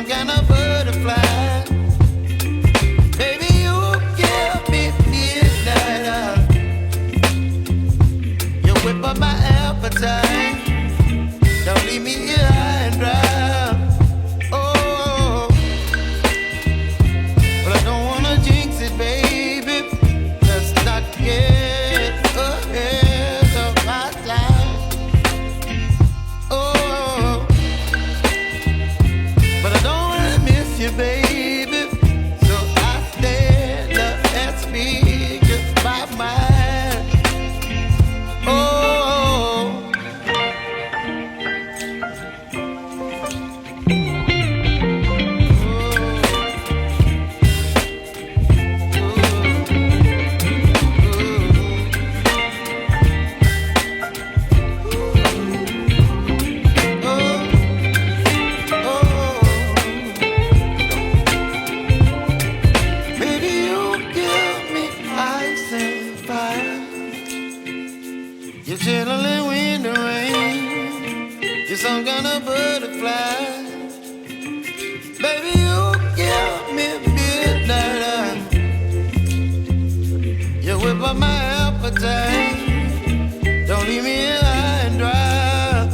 some kind of butterfly. Baby, you give me midnight. You whip up my appetite. Don't leave me here high and dry. Oh, but I don't wanna jinx it, baby. Let's not get ahead of my time. Oh, but I don't wanna miss you, baby. So I stand up and speak just my mind. Oh. You're chilling when the rain. You're some kind of butterfly. Baby, you give me midnight. You whip up my appetite. Don't leave me high and dry.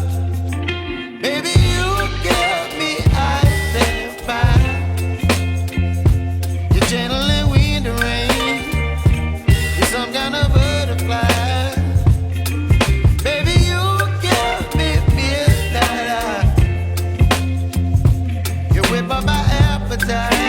Baby, you give me ice and fire. You're channeling wind and rain. You're some kind of butterfly. Whip up my appetite.